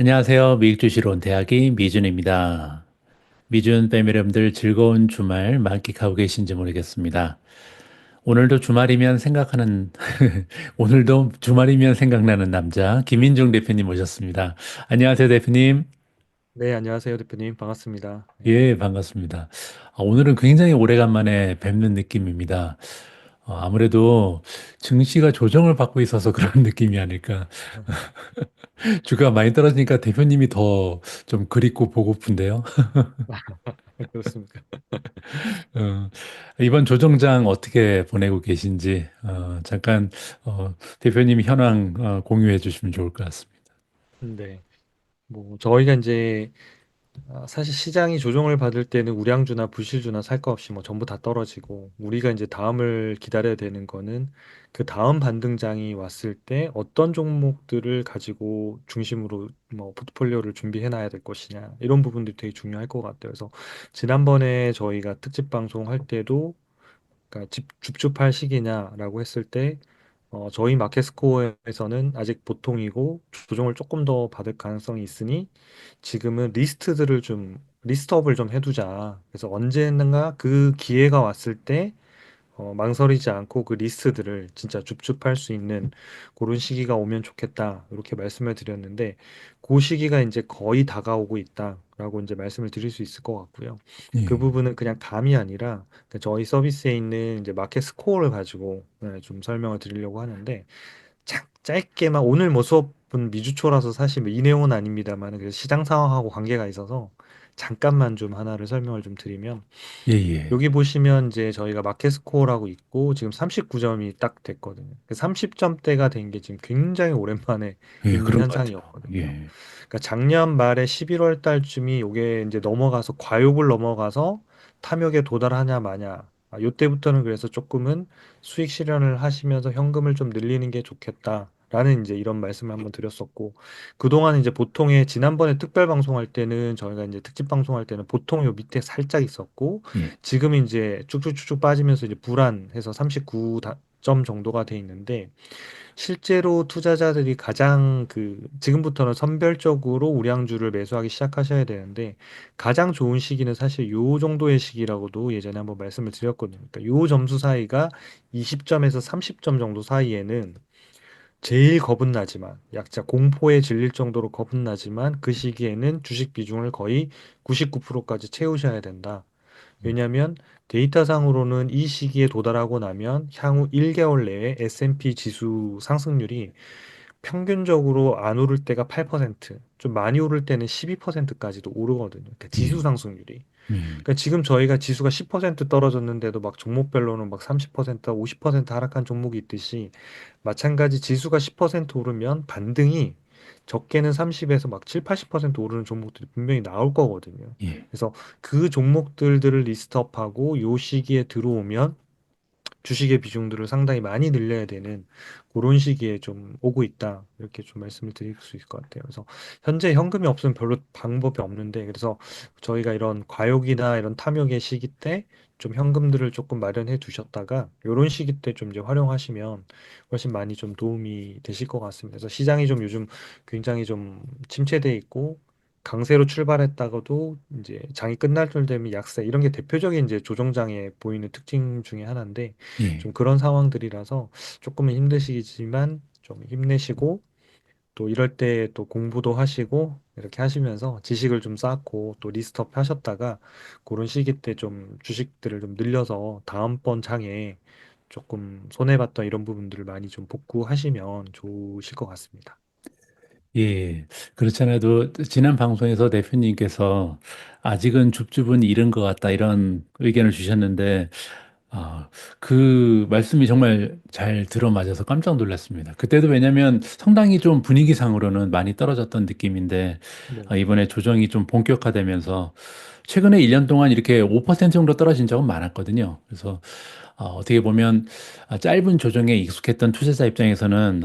안녕하세요. 미국 주시로 온 대학의 미준입니다. 미준 패밀리 여러분들 즐거운 주말 만끽하고 계신지 모르겠습니다. 오늘도 주말이면 생각하는, 오늘도 주말이면 생각나는 남자, 김민중 대표님 모셨습니다. 안녕하세요, 대표님. 네, 안녕하세요, 대표님. 반갑습니다. 네. 예, 반갑습니다. 오늘은 굉장히 오래간만에 뵙는 느낌입니다. 아무래도 증시가 조정을 받고 있어서 그런 느낌이 아닐까. 주가 많이 떨어지니까 대표님이 더 좀 그립고 보고픈데요. 그렇습니까? 어, 이번 조정장 어떻게 보내고 계신지 잠깐 대표님이 현황 공유해 주시면 좋을 것 같습니다. 네. 저희가 이제 사실 시장이 조정을 받을 때는 우량주나 부실주나 살 거 없이 전부 다 떨어지고 우리가 이제 다음을 기다려야 되는 거는 그 다음 반등장이 왔을 때 어떤 종목들을 가지고 중심으로 포트폴리오를 준비해 놔야 될 것이냐 이런 부분들이 되게 중요할 것 같아요. 그래서 지난번에 저희가 특집 방송 할 때도 그러니까 줍줍할 시기냐라고 했을 때 저희 마켓스코어에서는 아직 보통이고 조정을 조금 더 받을 가능성이 있으니 지금은 리스트업을 좀 해두자. 그래서 언젠가 그 기회가 왔을 때 망설이지 않고 그 리스트들을 진짜 줍줍할 수 있는 그런 시기가 오면 좋겠다. 이렇게 말씀을 드렸는데 그 시기가 이제 거의 다가오고 있다라고 이제 말씀을 드릴 수 있을 것 같고요. 그 예, 부분은 그냥 감이 아니라 그 저희 서비스에 있는 이제 마켓 스코어를 가지고 좀 설명을 드리려고 하는데 짧게만 오늘 수업은 미주초라서 사실 이 내용은 아닙니다만 그래서 시장 상황하고 관계가 있어서 잠깐만 좀 하나를 설명을 좀 드리면 예, 예, 여기 보시면 이제 저희가 마켓 스코어라고 있고 지금 39점이 딱 됐거든요. 30점대가 된 게 지금 굉장히 오랜만에 예, 있는 그런 것 같아요. 현상이었거든요. 예, 그러니까 작년 말에 11월 달쯤이 요게 이제 넘어가서 과욕을 넘어가서 탐욕에 도달하냐 마냐. 요때부터는 그래서 조금은 수익 실현을 하시면서 현금을 좀 늘리는 게 좋겠다라는 이제 이런 말씀을 한번 드렸었고 그동안 이제 보통의 지난번에 특별 방송할 때는 저희가 이제 특집 방송할 때는 보통 요 밑에 살짝 있었고 예, 지금 이제 쭉쭉쭉쭉 빠지면서 이제 불안해서 39점 정도가 돼 있는데 실제로 투자자들이 가장 지금부터는 선별적으로 우량주를 매수하기 시작하셔야 되는데 가장 좋은 시기는 사실 요 정도의 시기라고도 예전에 한번 말씀을 드렸거든요. 그러니까 요 점수 사이가 20점에서 30점 정도 사이에는 제일 겁은 나지만 약자 공포에 질릴 정도로 겁은 나지만 그 시기에는 주식 비중을 거의 99%까지 채우셔야 된다. 왜냐하면 데이터상으로는 이 시기에 도달하고 나면 향후 1개월 내에 S&P 지수 상승률이 평균적으로 안 오를 때가 8%, 좀 많이 오를 때는 12%까지도 오르거든요. 그러니까 지수 예, 상승률이. 예, 그러니까 지금 저희가 지수가 10% 떨어졌는데도 막 종목별로는 막 30%, 50% 하락한 종목이 있듯이 마찬가지 지수가 10% 오르면 반등이 적게는 30에서 막 7, 80% 오르는 종목들이 분명히 나올 거거든요. 예, 그래서 그 종목들을 리스트업하고 요 시기에 들어오면 주식의 비중들을 상당히 많이 늘려야 되는 그런 시기에 좀 오고 있다. 이렇게 좀 말씀을 드릴 수 있을 것 같아요. 그래서 현재 현금이 없으면 별로 방법이 없는데 그래서 저희가 이런 과욕이나 이런 탐욕의 시기 때 좀 현금들을 조금 마련해 두셨다가 이런 시기 때 좀 이제 활용하시면 훨씬 많이 좀 도움이 되실 것 같습니다. 그래서 시장이 좀 요즘 굉장히 좀 침체돼 있고 강세로 출발했다가도 이제 장이 끝날 때 되면 약세 이런 게 대표적인 이제 조정장에 보이는 특징 중에 하나인데 예, 좀 그런 상황들이라서 조금은 힘드시지만 좀 힘내시고 또 이럴 때 또 공부도 하시고 이렇게 하시면서 지식을 좀 쌓고 또 리스트업 하셨다가 그런 시기 때 좀 주식들을 좀 늘려서 다음번 장에 조금 손해봤던 이런 부분들을 많이 좀 복구하시면 좋으실 것 같습니다. 예. 그렇잖아도 지난 방송에서 대표님께서 아직은 줍줍은 이른 것 같다 이런 의견을 주셨는데 아, 그 말씀이 정말 잘 들어맞아서 깜짝 놀랐습니다. 그때도 왜냐하면 상당히 좀 분위기상으로는 많이 떨어졌던 느낌인데 네. 이번에 조정이 좀 본격화되면서 최근에 1년 동안 이렇게 5% 정도 떨어진 적은 많았거든요. 그래서 어떻게 보면 짧은 조정에 익숙했던 투자자 입장에서는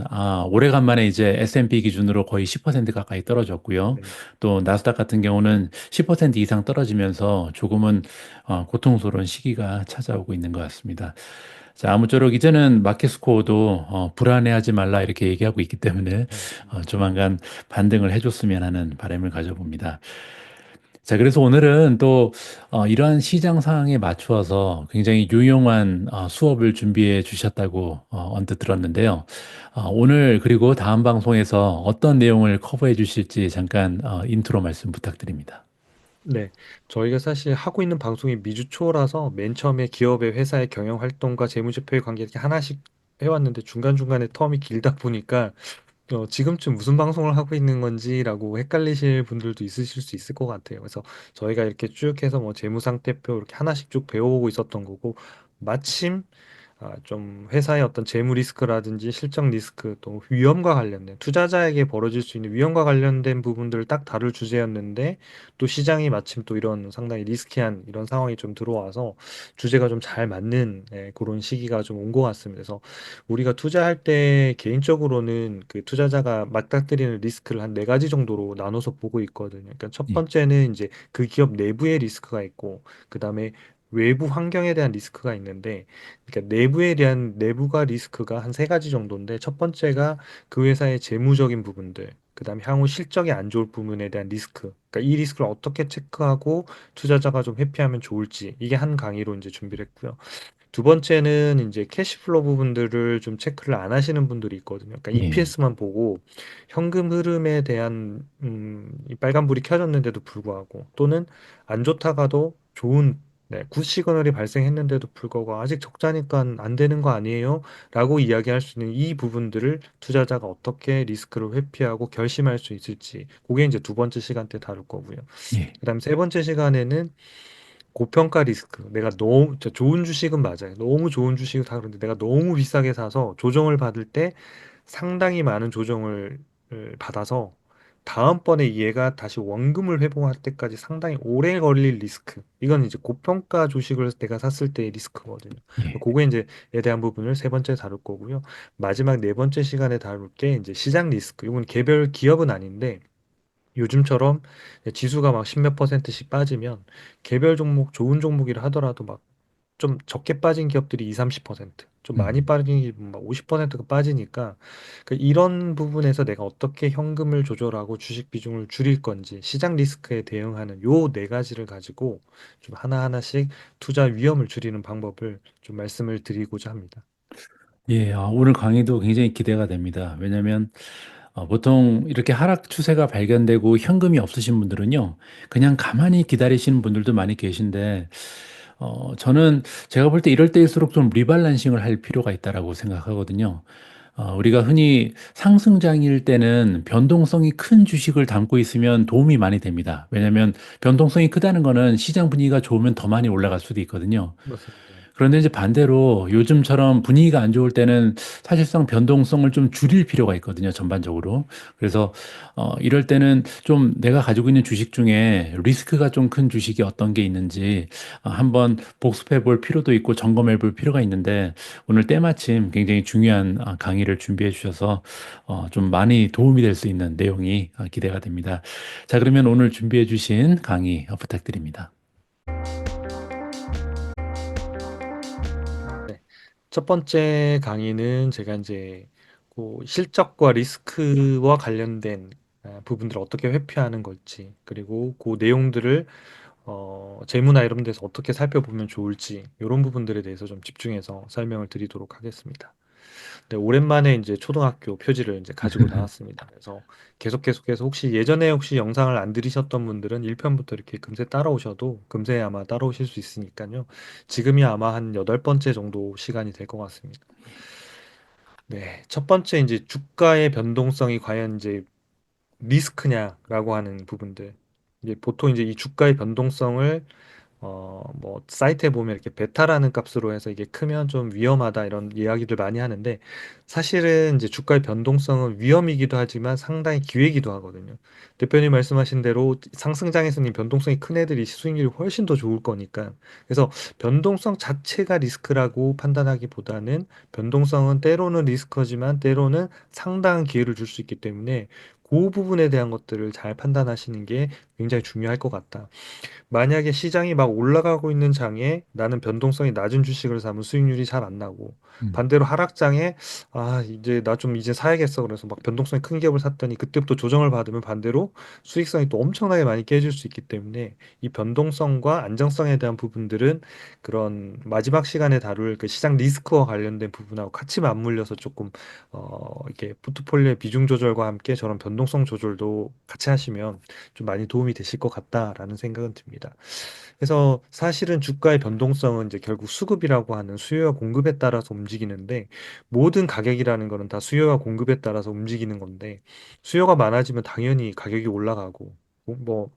오래간만에 이제 S&P 기준으로 거의 10% 가까이 떨어졌고요. 네. 또 나스닥 같은 경우는 10% 이상 떨어지면서 조금은 고통스러운 시기가 찾아오고 있는 것 같습니다. 자, 아무쪼록 이제는 마켓 스코어도 불안해하지 말라 이렇게 얘기하고 있기 때문에 조만간 반등을 해줬으면 하는 바람을 가져봅니다. 자, 그래서 오늘은 또 이러한 시장 상황에 맞추어서 굉장히 유용한 수업을 준비해 주셨다고 언뜻 들었는데요. 오늘 그리고 다음 방송에서 어떤 내용을 커버해 주실지 잠깐 인트로 말씀 부탁드립니다. 네, 저희가 사실 하고 있는 방송이 미주초라서 맨 처음에 기업의 회사의 경영 활동과 재무제표의 관계 이렇게 하나씩 해왔는데 중간중간에 텀이 길다 보니까 지금쯤 무슨 방송을 하고 있는 건지라고 헷갈리실 분들도 있으실 수 있을 것 같아요. 그래서 저희가 이렇게 쭉 해서 뭐 재무상태표 이렇게 하나씩 쭉 배워오고 있었던 거고 마침 좀 회사의 어떤 재무 리스크라든지 실적 리스크 또 위험과 관련된 투자자에게 벌어질 수 있는 위험과 관련된 부분들을 딱 다룰 주제였는데 또 시장이 마침 또 이런 상당히 리스키한 이런 상황이 좀 들어와서 주제가 좀 잘 맞는 그런 시기가 좀 온 것 같습니다. 그래서 우리가 투자할 때 개인적으로는 그 투자자가 맞닥뜨리는 리스크를 한 네 가지 정도로 나눠서 보고 있거든요. 그러니까 첫 예, 번째는 이제 그 기업 내부의 리스크가 있고 그다음에 외부 환경에 대한 리스크가 있는데 그러니까 내부에 대한 내부가 리스크가 한 세 가지 정도인데 첫 번째가 그 회사의 재무적인 부분들, 그다음에 향후 실적이 안 좋을 부분에 대한 리스크. 그러니까 이 리스크를 어떻게 체크하고 투자자가 좀 회피하면 좋을지 이게 한 강의로 이제 준비를 했고요. 두 번째는 이제 캐시플로 부분들을 좀 체크를 안 하시는 분들이 있거든요. 그러니까 예, EPS만 보고 현금 흐름에 대한 이 빨간불이 켜졌는데도 불구하고 또는 안 좋다가도 좋은 굿 시그널이 발생했는데도 불구하고 아직 적자니까 안 되는 거 아니에요? 라고 이야기할 수 있는 이 부분들을 투자자가 어떻게 리스크를 회피하고 결심할 수 있을지 그게 이제 두 번째 시간 때 다룰 거고요. 예, 그다음 세 번째 시간에는 고평가 리스크. 내가 너무 진짜 좋은 주식은 맞아요. 너무 좋은 주식을 다 그런데 내가 너무 비싸게 사서 조정을 받을 때 상당히 많은 조정을 받아서 다음번에 얘가 다시 원금을 회복할 때까지 상당히 오래 걸릴 리스크. 이건 이제 고평가 주식을 내가 샀을 때의 리스크거든요. 예, 그게 이제에 대한 부분을 세 번째 다룰 거고요. 마지막 네 번째 시간에 다룰 게 이제 시장 리스크. 이건 개별 기업은 아닌데 요즘처럼 지수가 막 십몇 퍼센트씩 빠지면 개별 종목 좋은 종목이라 하더라도 막 좀 적게 빠진 기업들이 2, 30%, 좀 많이 음, 빠진 게막 50%가 빠지니까 이런 부분에서 내가 어떻게 현금을 조절하고 주식 비중을 줄일 건지 시장 리스크에 대응하는 요 네 가지를 가지고 좀 하나하나씩 투자 위험을 줄이는 방법을 좀 말씀을 드리고자 합니다. 예, 오늘 강의도 굉장히 기대가 됩니다. 왜냐하면 보통 이렇게 하락 추세가 발견되고 현금이 없으신 분들은요, 그냥 가만히 기다리시는 분들도 많이 계신데, 저는 제가 볼 때 이럴 때일수록 좀 리발란싱을 할 필요가 있다라고 생각하거든요. 우리가 흔히 상승장일 때는 변동성이 큰 주식을 담고 있으면 도움이 많이 됩니다. 왜냐하면 변동성이 크다는 거는 시장 분위기가 좋으면 더 많이 올라갈 수도 있거든요. 맞습니다. 그런데 이제 반대로 요즘처럼 분위기가 안 좋을 때는 사실상 변동성을 좀 줄일 필요가 있거든요, 전반적으로. 그래서 이럴 때는 좀 내가 가지고 있는 주식 중에 리스크가 좀 큰 주식이 어떤 게 있는지 한번 복습해 볼 필요도 있고 점검해 볼 필요가 있는데 오늘 때마침 굉장히 중요한 강의를 준비해 주셔서 좀 많이 도움이 될 수 있는 내용이 기대가 됩니다. 자, 그러면 오늘 준비해 주신 강의 부탁드립니다. 네. 첫 번째 강의는 제가 이제 그 실적과 리스크와 관련된 부분들을 어떻게 회피하는 걸지, 그리고 그 내용들을 재무나 이런 데서 어떻게 살펴보면 좋을지, 이런 부분들에 대해서 좀 집중해서 설명을 드리도록 하겠습니다. 네, 오랜만에 이제 초등학교 표지를 이제 가지고 나왔습니다. 그래서 계속해서 혹시 예전에 혹시 영상을 안 들으셨던 분들은 1편부터 이렇게 금세 따라오셔도 금세 아마 따라오실 수 있으니까요. 지금이 아마 한 여덟 번째 정도 시간이 될 것 같습니다. 네, 첫 번째 이제 주가의 변동성이 과연 이제 리스크냐라고 하는 부분들. 이제 보통 이제 이 주가의 변동성을 뭐, 사이트에 보면 이렇게 베타라는 값으로 해서 이게 크면 좀 위험하다 이런 이야기들 많이 하는데 사실은 이제 주가의 변동성은 위험이기도 하지만 상당히 기회이기도 하거든요. 대표님 말씀하신 대로 상승장에서는 이 변동성이 큰 애들이 수익률이 훨씬 더 좋을 거니까. 그래서 변동성 자체가 리스크라고 판단하기보다는 변동성은 때로는 리스크지만 때로는 상당한 기회를 줄 수 있기 때문에 그 부분에 대한 것들을 잘 판단하시는 게 굉장히 중요할 것 같다. 만약에 시장이 막 올라가고 있는 장에 나는 변동성이 낮은 주식을 사면 수익률이 잘 안 나고 음, 반대로 하락장에 아 이제 나 좀 이제 사야겠어 그래서 막 변동성이 큰 기업을 샀더니 그때부터 조정을 받으면 반대로 수익성이 또 엄청나게 많이 깨질 수 있기 때문에 이 변동성과 안정성에 대한 부분들은 그런 마지막 시간에 다룰 그 시장 리스크와 관련된 부분하고 같이 맞물려서 조금 이렇게 포트폴리오의 비중 조절과 함께 저런 변동성 조절도 같이 하시면 좀 많이 도움이 되실 것 같다라는 생각은 듭니다. 그래서 사실은 주가의 변동성은 이제 결국 수급이라고 하는 수요와 공급에 따라서 움직이는데 모든 가격이라는 거는 다 수요와 공급에 따라서 움직이는 건데 수요가 많아지면 당연히 가격이 올라가고 뭐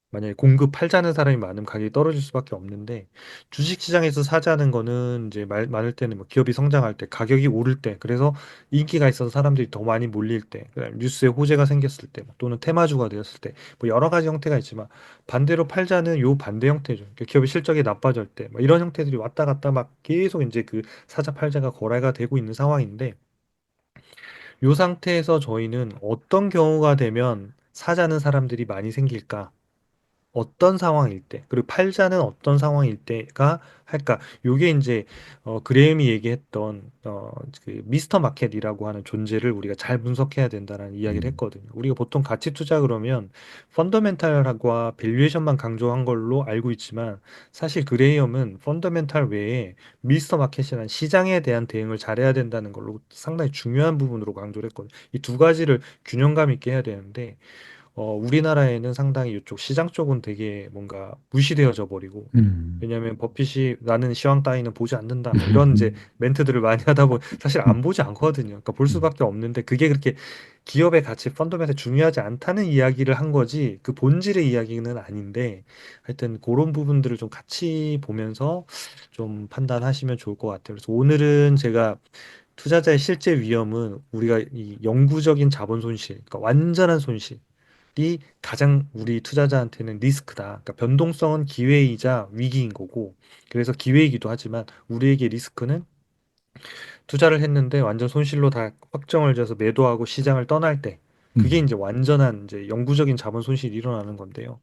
만약에 공급하자는 사람이 많으면 가격이 떨어질 수밖에 없는데 주식시장에서 사자는 거는 이제 많을 때는 뭐 기업이 성장할 때 가격이 오를 때 그래서 인기가 있어서 사람들이 더 많이 몰릴 때 그다음에 뉴스에 호재가 생겼을 때 또는 테마주가 되었을 때 뭐 여러 가지 형태가 있지만 반대로 팔자는 요 반대 형태죠. 그러니까 기업의 실적이 나빠질 때 뭐 이런 형태들이 왔다 갔다 막 계속 이제 그 사자 팔자가 거래가 되고 있는 상황인데 요 상태에서 저희는 어떤 경우가 되면 사자는 사람들이 많이 생길까? 어떤 상황일 때, 그리고 팔자는 어떤 상황일 때가 할까? 요게 이제 그레임이 얘기했던 그 미스터 마켓이라고 하는 존재를 우리가 잘 분석해야 된다는 이야기를 음, 했거든요. 우리가 보통 가치 투자 그러면 펀더멘탈과 밸류에이션만 강조한 걸로 알고 있지만 사실 그레이엄은 펀더멘탈 외에 미스터 마켓이라는 시장에 대한 대응을 잘해야 된다는 걸로 상당히 중요한 부분으로 강조를 했거든요. 이 두 가지를 균형감 있게 해야 되는데 우리나라에는 상당히 이쪽 시장 쪽은 되게 뭔가 무시되어져 버리고, 음, 왜냐하면 버핏이 나는 시황 따위는 보지 않는다. 뭐 이런 이제 멘트들을 많이 하다 보니 사실 안 보지 않거든요. 그러니까 볼 음, 수밖에 없는데 그게 그렇게 기업의 가치 펀더멘트 중요하지 않다는 이야기를 한 거지 그 본질의 이야기는 아닌데 하여튼 그런 부분들을 좀 같이 보면서 좀 판단하시면 좋을 것 같아요. 그래서 오늘은 제가 투자자의 실제 위험은 우리가 이 영구적인 자본 손실, 그러니까 완전한 손실 이 가장 우리 투자자한테는 리스크다. 그러니까 변동성은 기회이자 위기인 거고, 그래서 기회이기도 하지만 우리에게 리스크는 투자를 했는데 완전 손실로 다 확정을 져서 매도하고 시장을 떠날 때, 그게 음, 이제 완전한 이제 영구적인 자본 손실이 일어나는 건데요.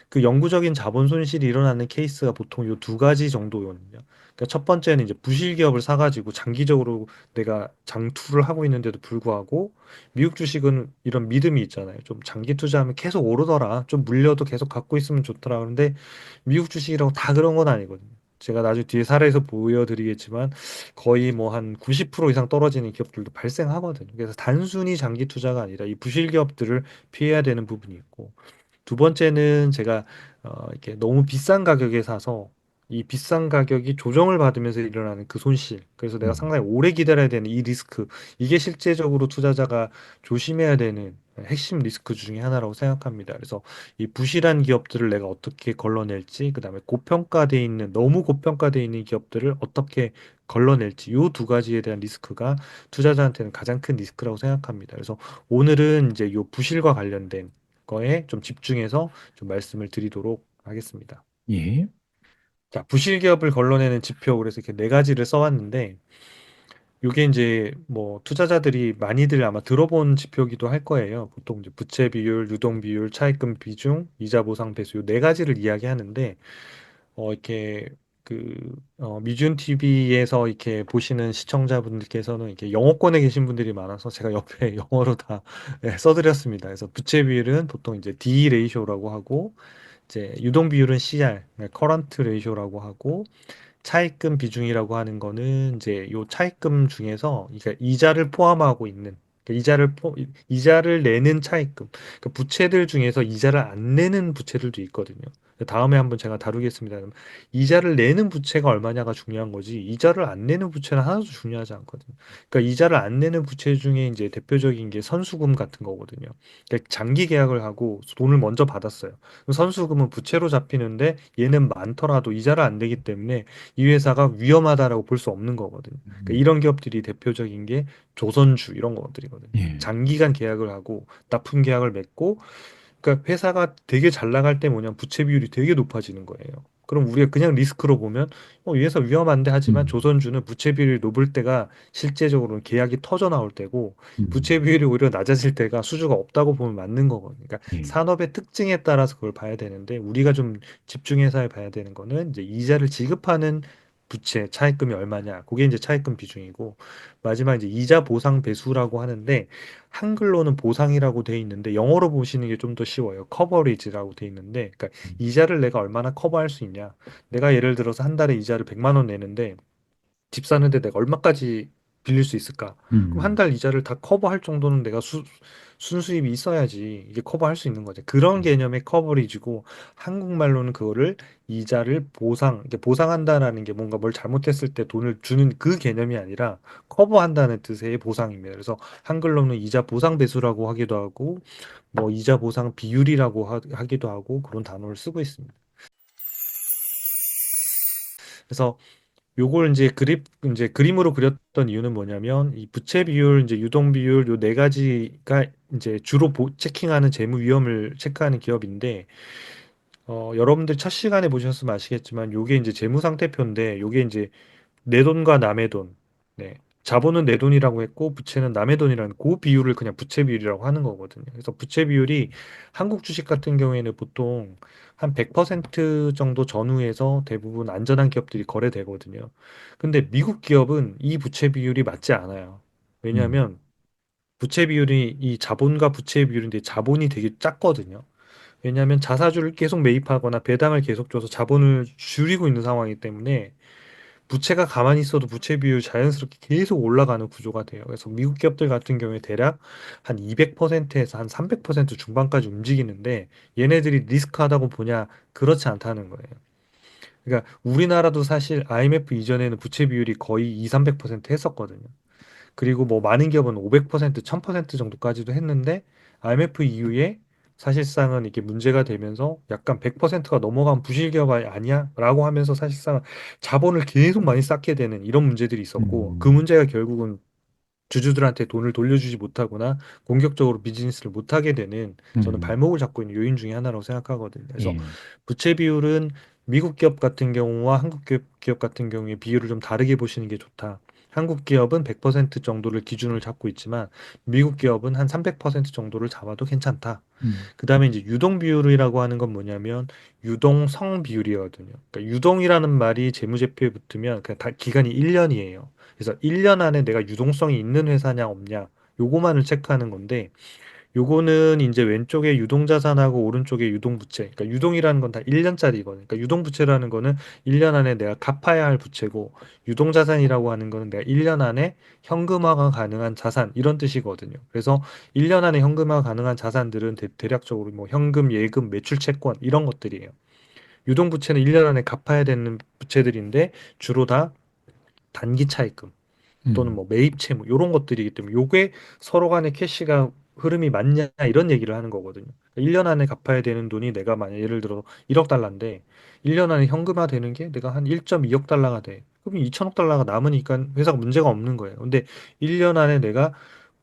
그 영구적인 자본 손실이 일어나는 케이스가 보통 요 두 가지 정도거든요. 그러니까 첫 번째는 이제 부실 기업을 사가지고 장기적으로 내가 장투를 하고 있는데도 불구하고 미국 주식은 이런 믿음이 있잖아요. 좀 장기 투자하면 계속 오르더라. 좀 물려도 계속 갖고 있으면 좋더라. 그런데 미국 주식이라고 다 그런 건 아니거든요. 제가 나중에 뒤에 사례에서 보여드리겠지만 거의 뭐 한 90% 이상 떨어지는 기업들도 발생하거든요. 그래서 단순히 장기 투자가 아니라 이 부실 기업들을 피해야 되는 부분이 있고 두 번째는 제가 이렇게 너무 비싼 가격에 사서 이 비싼 가격이 조정을 받으면서 일어나는 그 손실. 그래서 내가 음, 상당히 오래 기다려야 되는 이 리스크. 이게 실제적으로 투자자가 조심해야 되는 핵심 리스크 중에 하나라고 생각합니다. 그래서 이 부실한 기업들을 내가 어떻게 걸러낼지, 그다음에 고평가돼 있는 너무 고평가돼 있는 기업들을 어떻게 걸러낼지 요 두 가지에 대한 리스크가 투자자한테는 가장 큰 리스크라고 생각합니다. 그래서 오늘은 이제 요 부실과 관련된 거에 좀 집중해서 좀 말씀을 드리도록 하겠습니다. 예, 자, 부실 기업을 걸러내는 지표 그래서 이렇게 네 가지를 써왔는데 이게 이제 뭐 투자자들이 많이들 아마 들어본 지표기도 할 거예요. 보통 이제 부채 비율, 유동 비율, 차입금 비중, 이자 보상 배수 요 네 가지를 이야기하는데 이렇게 그 미준 TV에서 이렇게 보시는 시청자분들께서는 이렇게 영어권에 계신 분들이 많아서 제가 옆에 영어로 다 써드렸습니다. 그래서 부채 비율은 보통 이제 D 레이쇼라고 하고 이제 유동 비율은 CR, 커런트 레이쇼라고 하고 차입금 비중이라고 하는 거는 이제 요 차입금 중에서 그러니까 이자를 포함하고 있는 그러니까 이자를 내는 차입금. 그러니까 부채들 중에서 이자를 안 내는 부채들도 있거든요. 다음에 한번 제가 다루겠습니다. 이자를 내는 부채가 얼마냐가 중요한 거지, 이자를 안 내는 부채는 하나도 중요하지 않거든요. 그러니까 이자를 안 내는 부채 중에 이제 대표적인 게 선수금 같은 거거든요. 그러니까 장기 계약을 하고 돈을 먼저 받았어요. 그럼 선수금은 부채로 잡히는데 얘는 많더라도 이자를 안 내기 때문에 이 회사가 위험하다라고 볼 수 없는 거거든요. 그러니까 음, 이런 기업들이 대표적인 게 조선주 이런 것들이거든요. 예, 장기간 계약을 하고 납품 계약을 맺고, 그러니까 회사가 되게 잘 나갈 때 뭐냐, 부채 비율이 되게 높아지는 거예요. 그럼 우리가 그냥 리스크로 보면 이 회사 위험한데, 하지만 음, 조선주는 부채 비율이 높을 때가 실제적으로는 계약이 터져 나올 때고, 부채 음, 비율이 오히려 낮아질 때가 수주가 없다고 보면 맞는 거거든요. 그러니까 예, 산업의 특징에 따라서 그걸 봐야 되는데, 우리가 좀 집중해서 봐야 되는 거는 이제 이자를 지급하는 부채 차입금이 얼마냐, 그게 이제 차입금 비중이고, 마지막 이제 이자 보상 배수라고 하는데, 한글로는 보상이라고 돼 있는데 영어로 보시는 게 좀 더 쉬워요. 커버리지라고 돼 있는데, 그러니까 이자를 내가 얼마나 커버할 수 있냐. 내가 예를 들어서 한 달에 이자를 100만 원 내는데 집 사는데 내가 얼마까지 빌릴 수 있을까? 그럼 한 음, 달 이자를 다 커버할 정도는 내가 순수입이 있어야지 이게 커버할 수 있는 거죠. 그런 개념의 커버리지고, 한국말로는 그거를 이자를 이게 보상한다라는 게 뭔가 뭘 잘못했을 때 돈을 주는 그 개념이 아니라 커버한다는 뜻의 보상입니다. 그래서 한글로는 이자 보상 배수라고 하기도 하고, 뭐 이자 보상 비율이라고 하기도 하고, 그런 단어를 쓰고 있습니다. 그래서 요걸 이제 그림으로 그렸던 이유는 뭐냐면, 이 부채 비율, 이제 유동 비율, 요 네 가지가 이제 주로 체킹하는 재무 위험을 체크하는 기업인데, 여러분들 첫 시간에 보셨으면 아시겠지만 요게 이제 재무 상태표인데, 요게 이제 내 돈과 남의 돈. 네. 자본은 내 돈이라고 했고 부채는 남의 돈이라는 그 비율을 그냥 부채 비율이라고 하는 거거든요. 그래서 부채 비율이 한국 주식 같은 경우에는 보통 한 100% 정도 전후에서 대부분 안전한 기업들이 거래되거든요. 근데 미국 기업은 이 부채 비율이 맞지 않아요. 음, 왜냐하면 부채 비율이 이 자본과 부채 비율인데 자본이 되게 작거든요. 왜냐하면 자사주를 계속 매입하거나 배당을 계속 줘서 자본을 줄이고 있는 상황이기 때문에 부채가 가만히 있어도 부채 비율 자연스럽게 계속 올라가는 구조가 돼요. 그래서 미국 기업들 같은 경우에 대략 한 200%에서 한 300% 중반까지 움직이는데, 얘네들이 리스크하다고 보냐? 그렇지 않다는 거예요. 그러니까 우리나라도 사실 IMF 이전에는 부채 비율이 거의 2, 300% 했었거든요. 그리고 뭐 많은 기업은 500%, 1000% 정도까지도 했는데, IMF 이후에 사실상은 이게 문제가 되면서 약간 100%가 넘어간 부실 기업 아니야? 라고 하면서 사실상 자본을 계속 많이 쌓게 되는 이런 문제들이 있었고, 그 음, 문제가 결국은 주주들한테 돈을 돌려주지 못하거나 공격적으로 비즈니스를 못하게 되는, 저는 음, 발목을 잡고 있는 요인 중에 하나라고 생각하거든요. 그래서 예, 부채 비율은 미국 기업 같은 경우와 한국 기업 같은 경우에 비율을 좀 다르게 보시는 게 좋다. 한국 기업은 100% 정도를 기준을 잡고 있지만 미국 기업은 한 300% 정도를 잡아도 괜찮다. 음, 그 다음에 이제 유동 비율이라고 하는 건 뭐냐면 유동성 비율이거든요. 그러니까 유동이라는 말이 재무제표에 붙으면 그냥 다 기간이 1년이에요. 그래서 1년 안에 내가 유동성이 있는 회사냐 없냐, 요거만을 체크하는 건데, 요거는 이제 왼쪽에 유동자산하고 오른쪽에 유동부채. 그러니까 유동이라는 건 다 1년짜리거든요. 그러니까 유동부채라는 거는 1년 안에 내가 갚아야 할 부채고, 유동자산이라고 하는 거는 내가 1년 안에 현금화가 가능한 자산, 이런 뜻이거든요. 그래서 1년 안에 현금화 가능한 자산들은 대략적으로 뭐 현금, 예금, 매출 채권 이런 것들이에요. 유동부채는 1년 안에 갚아야 되는 부채들인데 주로 다 단기 차입금 또는 음, 뭐 매입 채무 이런 것들이기 때문에, 요게 서로 간의 캐시가 흐름이 맞냐 이런 얘기를 하는 거거든요. 1년 안에 갚아야 되는 돈이 내가 만약 예를 들어 1억 달러인데 1년 안에 현금화 되는 게 내가 한 1.2억 달러가 돼. 그럼 2천억 달러가 남으니까 회사가 문제가 없는 거예요. 근데 1년 안에 내가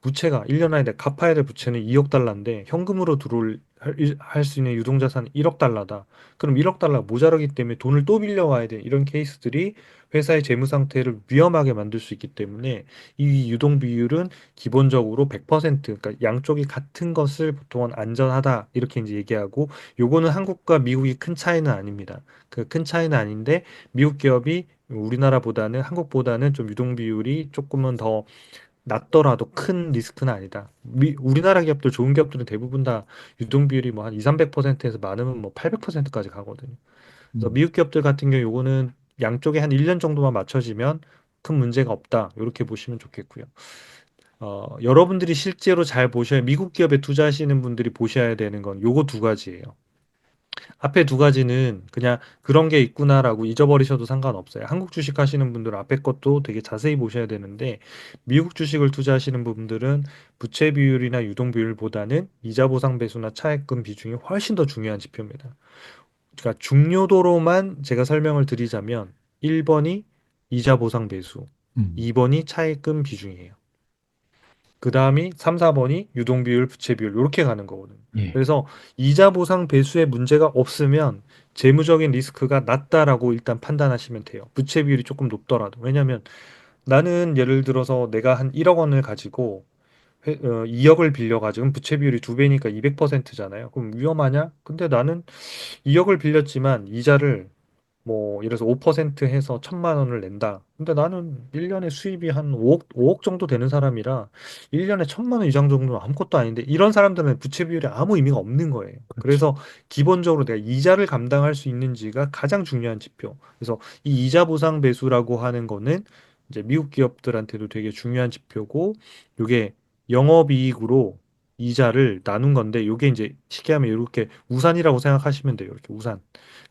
부채가 1년 안에 내가 갚아야 될 부채는 2억 달러인데 현금으로 들어올 할 수 있는 유동자산이 1억 달러다. 그럼 1억 달러 모자라기 때문에 돈을 또 빌려와야 돼. 이런 케이스들이 회사의 재무 상태를 위험하게 만들 수 있기 때문에 이 유동 비율은 기본적으로 100%, 그러니까 양쪽이 같은 것을 보통은 안전하다 이렇게 이제 얘기하고, 요거는 한국과 미국이 큰 차이는 아닙니다. 그 큰 차이는 아닌데 미국 기업이 우리나라보다는 한국보다는 좀 유동 비율이 조금은 더 낮더라도 큰 리스크는 아니다. 우리나라 기업들 좋은 기업들은 대부분 다 유동 비율이 뭐 한 2, 300%에서 많으면 뭐 800%까지 가거든요. 그래서 음. 미국 기업들 같은 경우 요거는 양쪽에 한 1년 정도만 맞춰지면 큰 문제가 없다. 이렇게 보시면 좋겠고요. 여러분들이 실제로 잘 보셔야, 미국 기업에 투자하시는 분들이 보셔야 되는 건 요거 두 가지예요. 앞에 두 가지는 그냥 그런 게 있구나라고 잊어버리셔도 상관없어요. 한국 주식 하시는 분들은 앞에 것도 되게 자세히 보셔야 되는데, 미국 주식을 투자하시는 분들은 부채 비율이나 유동 비율보다는 이자 보상 배수나 차액금 비중이 훨씬 더 중요한 지표입니다. 그러니까 중요도로만 제가 설명을 드리자면 1번이 이자 보상 배수, 음, 2번이 차액금 비중이에요. 그 다음이 3, 4번이 유동비율, 부채비율 이렇게 가는 거거든요. 예, 그래서 이자 보상 배수에 문제가 없으면 재무적인 리스크가 낮다라고 일단 판단하시면 돼요. 부채 비율이 조금 높더라도. 왜냐하면 나는 예를 들어서 내가 한 1억 원을 가지고 2억을 빌려가지고 부채 비율이 두 배니까 200%잖아요. 그럼 위험하냐? 근데 나는 2억을 빌렸지만 이자를 뭐 예를 들어서 5% 해서 1,000만 원을 낸다. 근데 나는 1년에 수입이 한 5억 정도 되는 사람이라 1년에 1,000만 원 이상 정도는 아무것도 아닌데 이런 사람들은 부채 비율이 아무 의미가 없는 거예요. 그렇죠. 그래서 기본적으로 내가 이자를 감당할 수 있는지가 가장 중요한 지표. 그래서 이 이자 보상 배수라고 하는 거는 이제 미국 기업들한테도 되게 중요한 지표고 요게 영업이익으로 이자를 나눈 건데 요게 이제 쉽게 하면 이렇게 우산이라고 생각하시면 돼요. 이렇게 우산.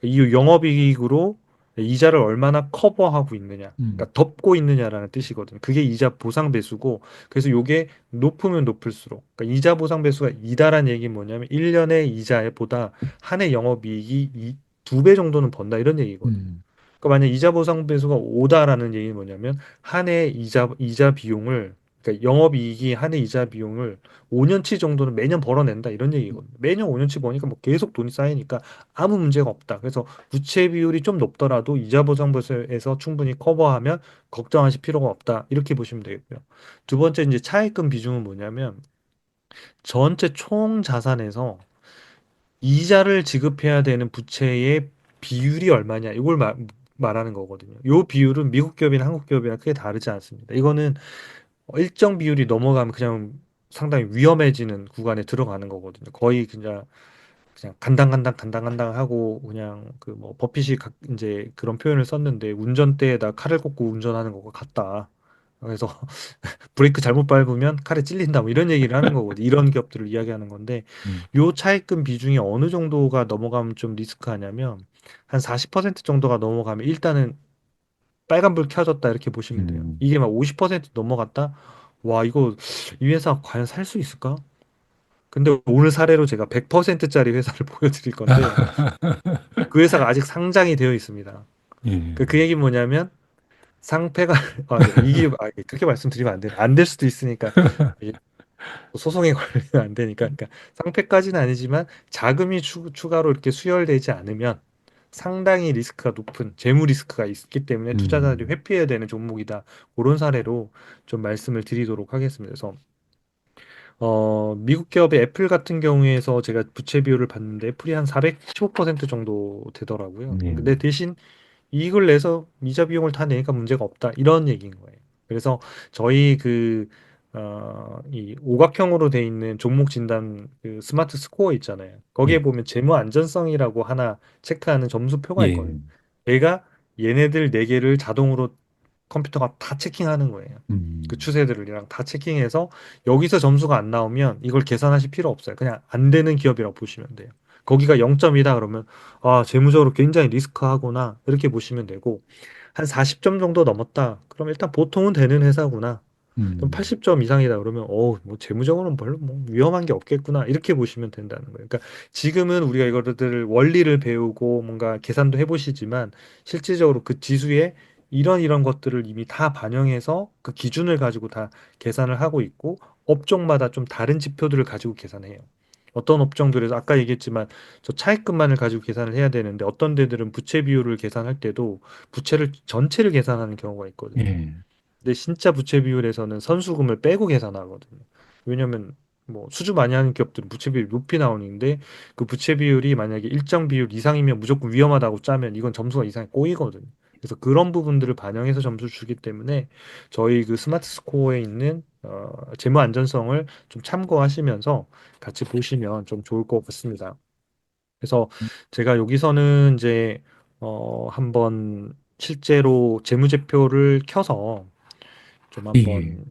이 영업이익으로 이자를 얼마나 커버하고 있느냐, 음, 그러니까 덮고 있느냐라는 뜻이거든요. 그게 이자 보상 배수고, 그래서 요게 높으면 높을수록, 그러니까 이자 보상 배수가 이다란 얘기는 뭐냐면 1년의 이자보다 한 해 영업이익이 두 배 정도는 번다 이런 얘기거든요. 음, 그러니까 만약 이자 보상 배수가 5다라는 얘기는 뭐냐면 한 해 이자 비용을 그러니까 영업이익이 한 해 이자 비용을 5년치 정도는 매년 벌어낸다 이런 얘기거든요. 매년 5년치 버니까 뭐 계속 돈이 쌓이니까 아무 문제가 없다. 그래서 부채 비율이 좀 높더라도 이자 보상 배수에서 충분히 커버하면 걱정하실 필요가 없다. 이렇게 보시면 되겠고요. 두 번째 이제 차입금 비중은 뭐냐면 전체 총 자산에서 이자를 지급해야 되는 부채의 비율이 얼마냐 이걸 말하는 거거든요. 요 비율은 미국 기업이나 한국 기업이랑 크게 다르지 않습니다. 이거는 일정 비율이 넘어가면 그냥 상당히 위험해지는 구간에 들어가는 거거든요. 거의 그냥 간당간당 하고 그냥 그 뭐 버핏이 이제 그런 표현을 썼는데 운전대에다 칼을 꽂고 운전하는 것과 같다. 그래서 브레이크 잘못 밟으면 칼에 찔린다 뭐 이런 얘기를 하는 거거든요. 이런 기업들을 이야기하는 건데 음, 요 차입금 비중이 어느 정도가 넘어가면 좀 리스크하냐면 한 40% 정도가 넘어가면 일단은 빨간불 켜졌다 이렇게 보시면 돼요. 음. 이게 막 50% 넘어갔다? 와, 이거 이 회사 과연 살 수 있을까? 근데 오늘 사례로 제가 100%짜리 회사를 보여드릴 건데 그 회사가 아직 상장이 되어 있습니다. 예, 그 얘기 뭐냐면 상패가 네, 이게 그렇게 말씀드리면 안 돼. 안 될 수도 있으니까 소송에 걸리면 안 되니까. 그러니까 상패까지는 아니지만 자금이 추가로 이렇게 수혈되지 않으면 상당히 리스크가 높은 재무 리스크가 있기 때문에 투자자들이 음, 회피해야 되는 종목이다. 그런 사례로 좀 말씀을 드리도록 하겠습니다. 그래서 미국 기업의 애플 같은 경우에서 제가 부채 비율을 봤는데 애플이 한 415% 정도 되더라고요. 예, 근데 대신 이익을 내서 이자 비용을 다 내니까 문제가 없다. 이런 얘기인 거예요. 그래서 저희 이 오각형으로 돼 있는 종목 진단 그 스마트 스코어 있잖아요. 거기에 예, 보면 재무 안전성이라고 하나 체크하는 점수표가 있거든요. 예, 얘가 얘네들 네 개를 자동으로 컴퓨터가 다 체킹하는 거예요. 그 음, 추세들이랑 다 체킹해서 여기서 점수가 안 나오면 이걸 계산하실 필요 없어요. 그냥 안 되는 기업이라고 보시면 돼요. 거기가 0점이다 그러면 아, 재무적으로 굉장히 리스크하구나 이렇게 보시면 되고 한 40점 정도 넘었다. 그럼 일단 보통은 되는 회사구나. 그럼 음, 80점 이상이다 그러면 뭐 재무적으로는 별로 뭐 위험한 게 없겠구나 이렇게 보시면 된다는 거예요. 그러니까 지금은 우리가 이거를 원리를 배우고 뭔가 계산도 해보시지만 실질적으로 그 지수에 이런 것들을 이미 다 반영해서 그 기준을 가지고 다 계산을 하고 있고 업종마다 좀 다른 지표들을 가지고 계산해요. 어떤 업종들에서 아까 얘기했지만 저 차입금만을 가지고 계산을 해야 되는데 어떤 데들은 부채 비율을 계산할 때도 부채를 전체를 계산하는 경우가 있거든요. 예, 근데 진짜 부채 비율에서는 선수금을 빼고 계산하거든요. 왜냐면 뭐 수주 많이 하는 기업들은 부채 비율이 높이 나오는데 그 부채 비율이 만약에 일정 비율 이상이면 무조건 위험하다고 짜면 이건 점수가 이상이 꼬이거든요. 그래서 그런 부분들을 반영해서 점수를 주기 때문에 저희 그 스마트 스코어에 있는 재무 안전성을 좀 참고하시면서 같이 보시면 좀 좋을 것 같습니다. 그래서 제가 여기서는 이제 한번 실제로 재무제표를 켜서 좀 예. 한번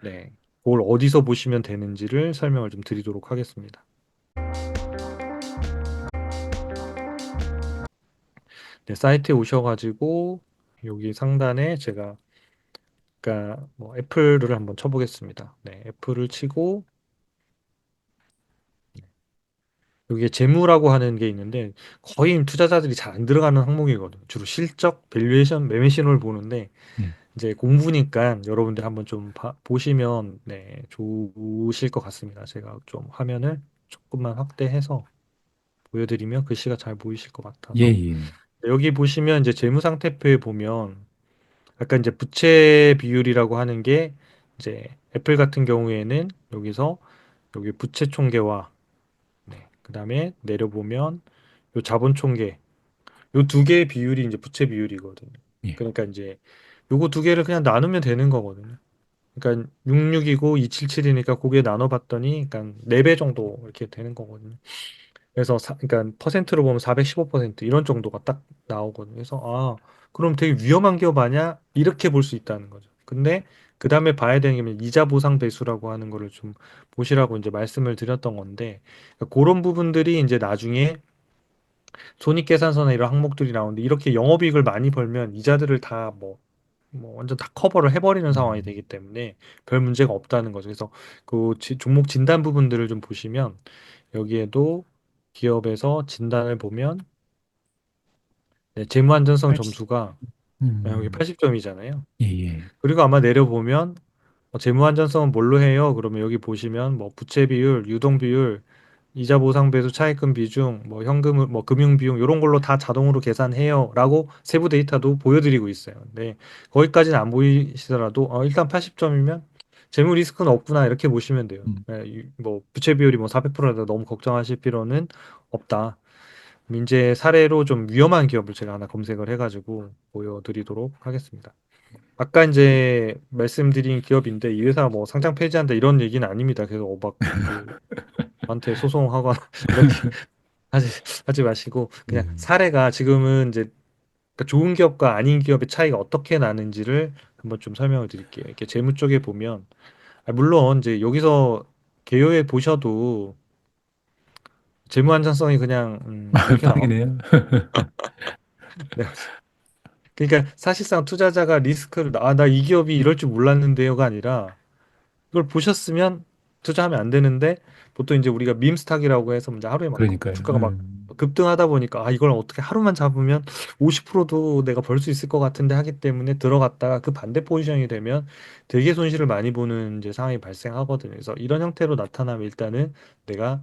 네, 그걸 어디서 보시면 되는지를 설명을 좀 드리도록 하겠습니다. 네, 사이트에 오셔가지고 여기 상단에 제가 그러니까 뭐 애플을 한번 쳐보겠습니다. 네, 애플을 치고 여기에 재무라고 하는 게 있는데 거의 투자자들이 잘 안 들어가는 항목이거든요. 주로 실적, 밸류에이션, 매매 신호를 보는데 예. 이제 공부니까 여러분들 한번 좀 보시면 네, 좋으실 것 같습니다. 제가 좀 화면을 조금만 확대해서 보여드리면 글씨가 잘 보이실 것 예, 같아서 예. 네, 여기 보시면 이제 재무 상태표에 보면 아까 이제 부채 비율이라고 하는 게 이제 애플 같은 경우에는 여기서 여기 부채 총계와 네, 그다음에 내려보면 요 자본 총계 요 두 개의 비율이 이제 부채 비율이거든요. 예. 그러니까 이제 요거 두 개를 그냥 나누면 되는 거거든요. 그러니까 66이고 277이니까 그게 나눠봤더니 그러니까 4배 정도 이렇게 되는 거거든요. 그래서 그러니까 퍼센트로 보면 415% 이런 정도가 딱 나오거든요. 그래서 아, 그럼 되게 위험한 기업 아니야? 이렇게 볼 수 있다는 거죠. 근데 그 다음에 봐야 되는 게 이자 보상 배수라고 하는 거를 좀 보시라고 이제 말씀을 드렸던 건데 그러니까 그런 부분들이 이제 나중에 손익계산서나 이런 항목들이 나오는데 이렇게 영업이익을 많이 벌면 이자들을 다 뭐 완전 다 커버를 해버리는 상황이 음, 되기 때문에 별 문제가 없다는 거죠. 그래서 그 종목 진단 부분들을 좀 보시면 여기에도 기업에서 진단을 보면 네, 재무 안전성 80, 점수가 여기 음, 80점이잖아요. 예, 예. 그리고 아마 내려보면 재무 안전성은 뭘로 해요? 그러면 여기 보시면 뭐 부채 비율, 유동 비율, 이자 보상 배수 차입금 비중, 뭐 현금, 뭐 금융 비용 이런 걸로 다 자동으로 계산해요라고 세부 데이터도 보여드리고 있어요. 네, 거기까지는 안 보이시더라도 일단 80점이면 재무 리스크는 없구나 이렇게 보시면 돼요. 음, 네, 뭐 부채 비율이 뭐 400%라도 너무 걱정하실 필요는 없다. 민재 사례로 좀 위험한 기업을 제가 하나 검색을 해가지고 보여드리도록 하겠습니다. 아까 이제 말씀드린 기업인데 이 회사 뭐 상장 폐지한다 이런 얘기는 아닙니다. 그래서 막그 저한테 소송하거나 이렇게 하지 하지 마시고 그냥 음, 사례가 지금은 이제 그러니까 좋은 기업과 아닌 기업의 차이가 어떻게 나는지를 한번 좀 설명을 드릴게요. 이렇게 재무 쪽에 보면 물론 이제 여기서 개요에 보셔도 재무 안전성이 그냥 이렇게 나옵니다. 빵이네요. 네. 그러니까 사실상 투자자가 리스크를 나 이 기업이 이럴 줄 몰랐는데요가 아니라 이걸 보셨으면 투자하면 안 되는데 보통 이제 우리가 밈스탁이라고 해서 이제 하루에 막 그러니까요. 주가가 막 급등하다 보니까 이걸 어떻게 하루만 잡으면 50%도 내가 벌 수 있을 것 같은데 하기 때문에 들어갔다가 그 반대 포지션이 되면 되게 손실을 많이 보는 이제 상황이 발생하거든요. 그래서 이런 형태로 나타나면 일단은 내가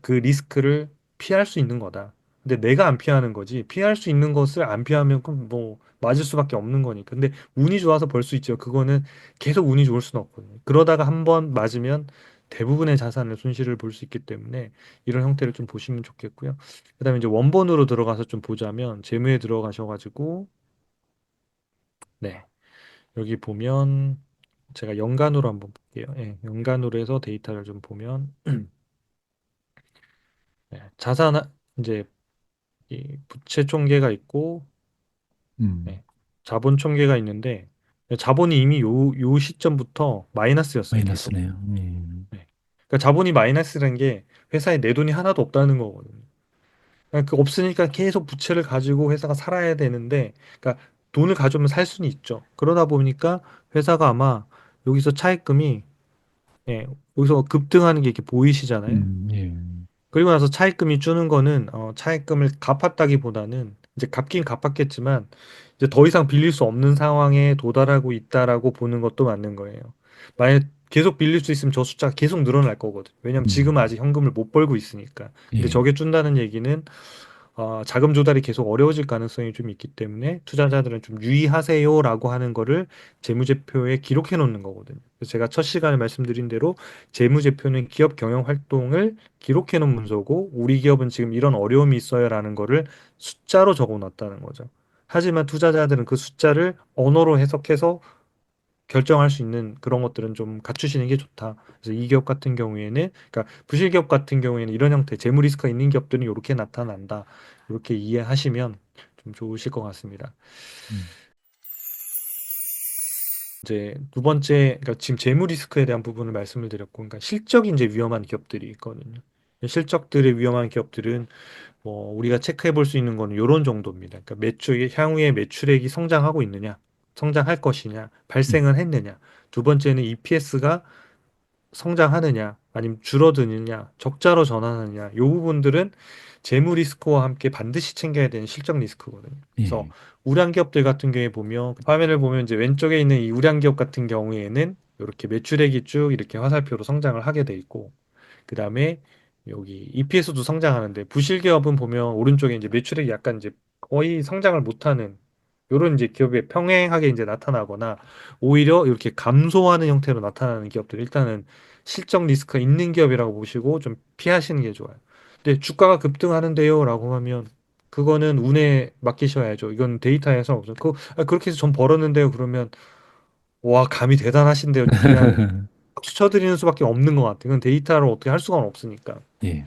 그 리스크를 피할 수 있는 거다. 근데 내가 안 피하는 거지. 피할 수 있는 것을 안 피하면 그럼 뭐 맞을 수밖에 없는 거니까. 근데 운이 좋아서 벌 수 있죠. 그거는 계속 운이 좋을 수는 없거든요. 그러다가 한 번 맞으면 대부분의 자산을 손실을 볼 수 있기 때문에 이런 형태를 좀 보시면 좋겠고요. 그다음에 이제 원본으로 들어가서 좀 보자면 재무에 들어가셔가지고 네 여기 보면 제가 연간으로 한번 볼게요. 예, 연간으로 해서 데이터를 좀 보면 네, 이제 이 부채 총계가 있고 음, 네, 자본 총계가 있는데 자본이 이미 요 시점부터 마이너스였어요. 계속. 마이너스네요. 네. 그러니까 자본이 마이너스라는 게 회사에 내 돈이 하나도 없다는 거거든요. 그러니까 그 없으니까 계속 부채를 가지고 회사가 살아야 되는데, 그러니까 돈을 가져오면 살 수는 있죠. 그러다 보니까 회사가 아마 여기서 차입금이 예, 여기서 급등하는 게 이렇게 보이시잖아요. 예. 그리고 나서 차입금이 주는 거는 차입금을 갚았다기보다는 이제 갚긴 갚았겠지만 이제 더 이상 빌릴 수 없는 상황에 도달하고 있다라고 보는 것도 맞는 거예요. 만약 계속 빌릴 수 있으면 저 숫자가 계속 늘어날 거거든. 왜냐면 지금 음, 아직 현금을 못 벌고 있으니까. 근데 예. 저게 준다는 얘기는 자금 조달이 계속 어려워질 가능성이 좀 있기 때문에 투자자들은 좀 유의하세요라고 하는 거를 재무제표에 기록해 놓는 거거든요. 그래서 제가 첫 시간에 말씀드린 대로 재무제표는 기업 경영 활동을 기록해 놓은 문서고 우리 기업은 지금 이런 어려움이 있어요라는 거를 숫자로 적어 놨다는 거죠. 하지만 투자자들은 그 숫자를 언어로 해석해서 결정할 수 있는 그런 것들은 좀 갖추시는 게 좋다. 그래서 이 기업 같은 경우에는, 그러니까 부실 기업 같은 경우에는 이런 형태 재무 리스크가 있는 기업들은 이렇게 나타난다. 이렇게 이해하시면 좀 좋으실 것 같습니다. 음, 이제 두 번째, 그러니까 지금 재무 리스크에 대한 부분을 말씀을 드렸고, 그러니까 실적이 이제 위험한 기업들이 있거든요. 실적들이 위험한 기업들은 뭐 우리가 체크해 볼 수 있는 거는 이런 정도입니다. 그러니까 향후에 매출액이 성장하고 있느냐, 성장할 것이냐, 음, 발생을 했느냐. 두 번째는 EPS가 성장하느냐, 아니면 줄어드느냐, 적자로 전환하느냐. 이 부분들은 재무 리스크와 함께 반드시 챙겨야 되는 실적 리스크거든요. 그래서 예, 우량 기업들 같은 경우에 보면 화면을 보면 이제 왼쪽에 있는 이 우량 기업 같은 경우에는 이렇게 매출액이 쭉 이렇게 화살표로 성장을 하게 돼 있고 그 다음에 여기 EPS도 성장하는데 부실 기업은 보면 오른쪽에 이제 매출액이 약간 이제 거의 성장을 못하는 요런 이제 기업이 평행하게 이제 나타나거나 오히려 이렇게 감소하는 형태로 나타나는 기업들 일단은 실적 리스크가 있는 기업이라고 보시고 좀 피하시는 게 좋아요. 근데 주가가 급등하는데요라고 하면 그거는 운에 맡기셔야죠. 이건 데이터에서 없어. 그렇게 해서 전 벌었는데요. 그러면 와 감이 대단하신데요. 그냥 박수 쳐드리는 수밖에 없는 것 같아요. 이건 데이터로 어떻게 할 수가 없으니까. 예,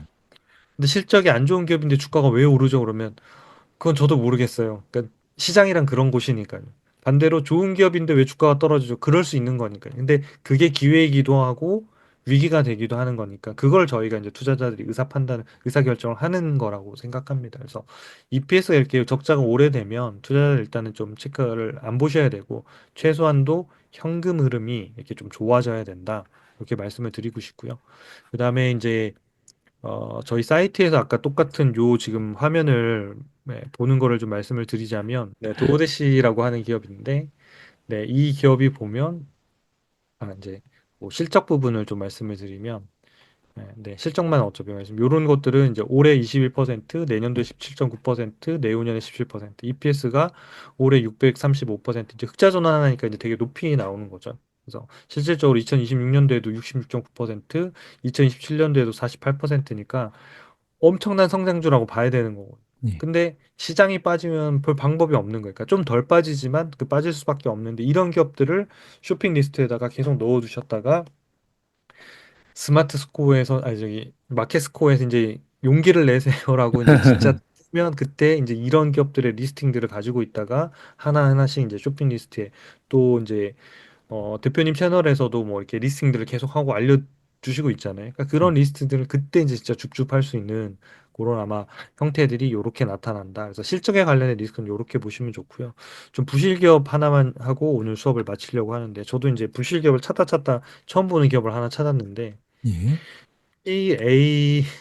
근데 실적이 안 좋은 기업인데 주가가 왜 오르죠? 그러면 그건 저도 모르겠어요. 그러니까 시장이란 그런 곳이니까요. 반대로 좋은 기업인데 왜 주가가 떨어지죠? 그럴 수 있는 거니까요. 근데 그게 기회이기도 하고 위기가 되기도 하는 거니까 그걸 저희가 이제 투자자들이 의사 판단, 의사 결정을 하는 거라고 생각합니다. 그래서 EPS가 이렇게 적자가 오래되면 투자자들 일단은 좀 체크를 안 보셔야 되고 최소한도 현금 흐름이 이렇게 좀 좋아져야 된다. 이렇게 말씀을 드리고 싶고요. 그다음에 이제 저희 사이트에서 아까 똑같은 요 지금 화면을 네, 보는 거를 좀 말씀을 드리자면, 네, 도어대시라고 하는 기업인데, 네, 이 기업이 보면, 이제, 뭐 실적 부분을 좀 말씀을 드리면, 실적만 어차피 말씀, 요런 것들은 이제 올해 21%, 내년도에 17.9%, 내후년에 17%, EPS가 올해 635%, 이제 흑자 전환하니까 이제 되게 높이 나오는 거죠. 그래서 실질적으로 2026년도에도 66.9%, 2027년도에도 48%니까 엄청난 성장주라고 봐야 되는 거고. 예, 근데 시장이 빠지면 볼 방법이 없는 거니까 좀 덜 빠지지만 그 빠질 수밖에 없는데 이런 기업들을 쇼핑 리스트에다가 계속 넣어두셨다가 스마트 스코어에서 아니 저기 마켓 스코어에서 이제 용기를 내세요라고 이제 진짜 뜨면 그때 이제 이런 기업들의 리스팅들을 가지고 있다가 하나하나씩 이제 쇼핑 리스트에 또 이제 대표님 채널에서도 뭐 이렇게 리스팅들을 계속 하고 알려주시고 있잖아요. 그러니까 그런 음, 리스트들을 그때 이제 진짜 줍줍할 수 있는 그런 아마 형태들이 요렇게 나타난다. 그래서 실적에 관련된 리스크는 요렇게 보시면 좋고요. 좀 부실 기업 하나만 하고 오늘 수업을 마치려고 하는데 저도 이제 부실 기업을 찾다 처음 보는 기업을 하나 찾았는데 예, CASG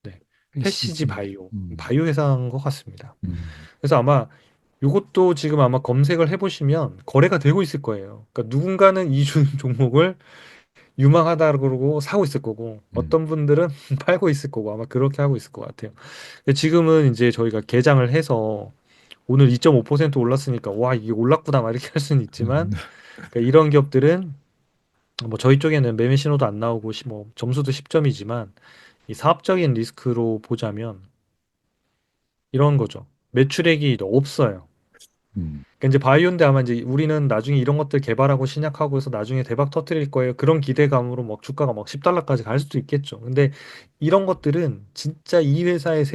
네. 패시지 시지, 바이오 바이오 회사인 것 같습니다. 음, 그래서 아마 요것도 지금 아마 검색을 해보시면 거래가 되고 있을 거예요. 그러니까 누군가는 이 종목을 유망하다 그러고 사고 있을 거고 음, 어떤 분들은 팔고 있을 거고 아마 그렇게 하고 있을 것 같아요. 근데 지금은 이제 저희가 개장을 해서 오늘 2.5% 올랐으니까 와 이게 올랐구나 막 이렇게 할 수는 음, 있지만 그러니까 이런 기업들은 뭐 저희 쪽에는 매매 신호도 안 나오고 뭐 점수도 10점이지만 이 사업적인 리스크로 보자면 이런 거죠. 매출액이 없어요. 음, 그러니까 이제 바이오인데 아마 이제 우리는 나중에 이런 것들 개발하고 신약하고 해서 나중에 대박 터뜨릴 거예요. 그런 기대감으로 막 주가가 막 10달러까지 갈 수도 있겠죠. 근데 이런 것들은 진짜 이 회사의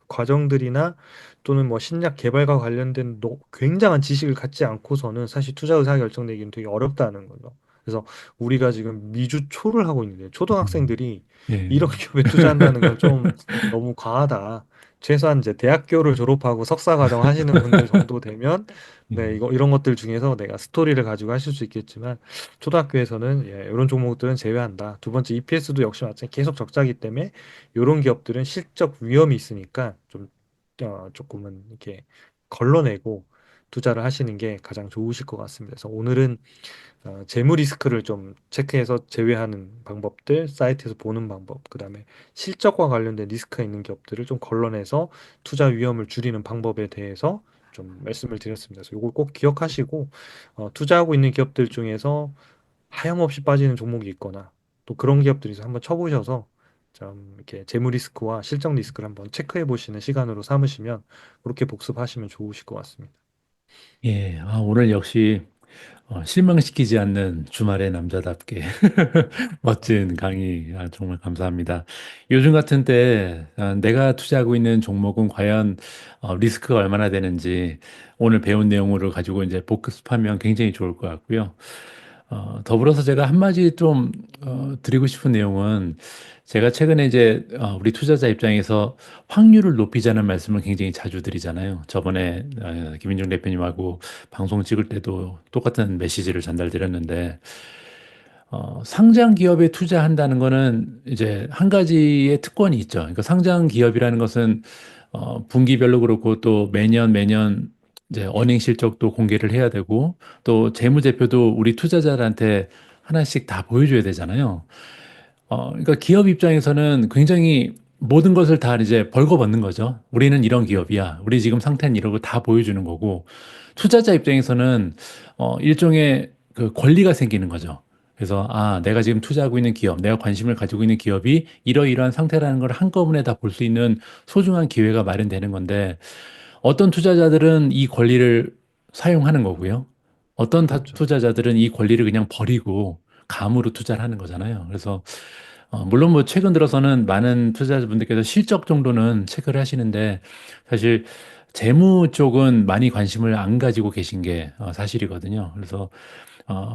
과정들이나 또는 뭐 신약 개발과 관련된 굉장한 지식을 갖지 않고서는 사실 투자 의사 결정내기는 되게 어렵다는 거죠. 그래서 우리가 지금 미주 초를 하고 있는데 음, 초등학생들이 예, 이런 기업에 투자한다는 건 좀 너무 과하다. 최소한 이제 대학교를 졸업하고 석사 과정 하시는 분들 정도 되면 네, 예, 이런 것들 중에서 내가 스토리를 가지고 하실 수 있겠지만 초등학교에서는 예, 이런 종목들은 제외한다. 두 번째 EPS도 역시 마찬가지 계속 적자기 때문에 이런 기업들은 실적 위험이 있으니까 좀 조금은 이렇게 걸러내고 투자를 하시는 게 가장 좋으실 것 같습니다. 그래서 오늘은 재무 리스크를 좀 체크해서 제외하는 방법들, 사이트에서 보는 방법, 그다음에 실적과 관련된 리스크가 있는 기업들을 좀 걸러내서 투자 위험을 줄이는 방법에 대해서 좀 말씀을 드렸습니다. 그래서 이걸 꼭 기억하시고 투자하고 있는 기업들 중에서 하염없이 빠지는 종목이 있거나 또 그런 기업들이 한번 쳐보셔서 좀 이렇게 재무 리스크와 실적 리스크를 한번 체크해 보시는 시간으로 삼으시면 그렇게 복습하시면 좋으실 것 같습니다. 예. 오늘 역시 실망시키지 않는 주말의 남자답게 멋진 강의 정말 감사합니다. 요즘 같은 때 내가 투자하고 있는 종목은 과연 리스크가 얼마나 되는지 오늘 배운 내용을 가지고 이제 복습하면 굉장히 좋을 것 같고요. 더불어서 제가 한마디 좀 드리고 싶은 내용은 제가 최근에 이제 우리 투자자 입장에서 확률을 높이자는 말씀을 굉장히 자주 드리잖아요. 저번에 김인중 대표님하고 방송 찍을 때도 똑같은 메시지를 전달드렸는데 상장 기업에 투자한다는 거는 이제 한 가지의 특권이 있죠. 그러니까 상장 기업이라는 것은 분기별로 그렇고 또 매년 이제 어닝 실적도 공개를 해야 되고 또 재무제표도 우리 투자자들한테 하나씩 다 보여줘야 되잖아요. 그러니까 기업 입장에서는 굉장히 모든 것을 다 이제 벌거벗는 거죠. 우리는 이런 네, 기업이야. 우리 지금 상태는 이러고 다 보여주는 거고, 투자자 입장에서는 일종의 그 권리가 생기는 거죠. 그래서 아, 내가 지금 투자하고 있는 기업, 내가 관심을 가지고 있는 기업이 이러이러한 상태라는 걸 한꺼번에 다 볼 수 있는 소중한 기회가 마련되는 건데, 어떤 투자자들은 이 권리를 사용하는 거고요. 어떤 그렇죠. 투자자들은 이 권리를 그냥 버리고 감으로 투자를 하는 거잖아요. 그래서 물론 뭐 최근 들어서는 많은 투자자분들께서 실적 정도는 체크를 하시는데 사실 재무 쪽은 많이 관심을 안 가지고 계신 게 사실이거든요. 그래서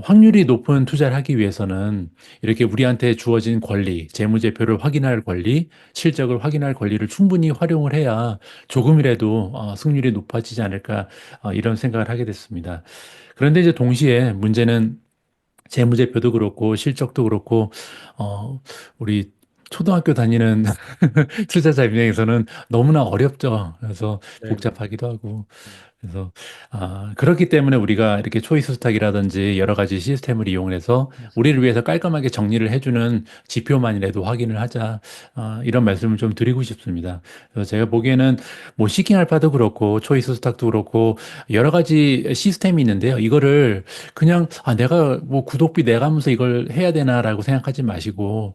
확률이 높은 투자를 하기 위해서는 이렇게 우리한테 주어진 권리, 재무제표를 확인할 권리, 실적을 확인할 권리를 충분히 활용을 해야 조금이라도 승률이 높아지지 않을까 이런 생각을 하게 됐습니다. 그런데 이제 동시에 문제는 재무제표도 그렇고 실적도 그렇고 우리 초등학교 다니는 투자자 입장에서는 너무나 어렵죠. 그래서 네, 네. 복잡하기도 하고. 음, 그래서 그렇기 때문에 우리가 이렇게 초이스 스탁이라든지 여러 가지 시스템을 이용해서 우리를 위해서 깔끔하게 정리를 해주는 지표만이라도 확인을 하자. 이런 말씀을 좀 드리고 싶습니다. 그래서 제가 보기에는 뭐 시킹 알파도 그렇고 초이스 스탁도 그렇고 여러 가지 시스템이 있는데요. 이거를 그냥 내가 뭐 구독비 내가면서 이걸 해야 되나라고 생각하지 마시고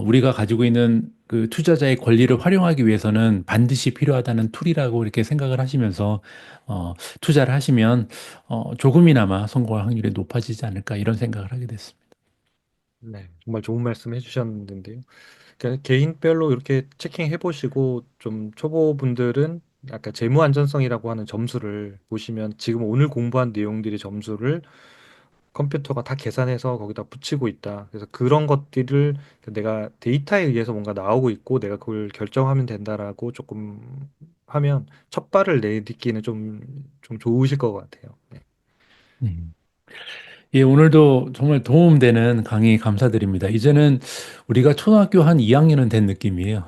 우리가 가지고 있는 그 투자자의 권리를 활용하기 위해서는 반드시 필요하다는 툴이라고 이렇게 생각을 하시면서 투자를 하시면 조금이나마 성공할 확률이 높아지지 않을까 이런 생각을 하게 됐습니다. 네, 정말 좋은 말씀 해주셨는데요. 그러니까 개인별로 이렇게 체킹해 보시고 좀 초보분들은 아까 재무 안전성이라고 하는 점수를 보시면 지금 오늘 공부한 내용들의 점수를 컴퓨터가 다 계산해서 거기다 붙이고 있다. 그래서 그런 것들을 내가 데이터에 의해서 뭔가 나오고 있고 내가 그걸 결정하면 된다라고 조금 하면 첫 발을 내딛기는 좀 좋으실 것 같아요. 네. 음. 예, 오늘도 정말 도움되는 강의 감사드립니다. 이제는 우리가 초등학교 한 2학년은 된 느낌이에요.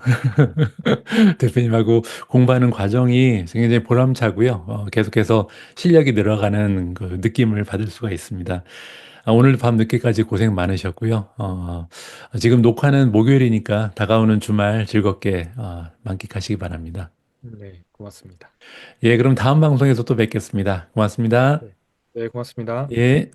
대표님하고 공부하는 과정이 굉장히 보람차고요. 계속해서 실력이 늘어가는 그 느낌을 받을 수가 있습니다. 오늘 밤 늦게까지 고생 많으셨고요. 지금 녹화는 목요일이니까 다가오는 주말 즐겁게 만끽하시기 바랍니다. 네, 고맙습니다. 예, 그럼 다음 방송에서 또 뵙겠습니다. 고맙습니다. 네, 네, 고맙습니다. 예.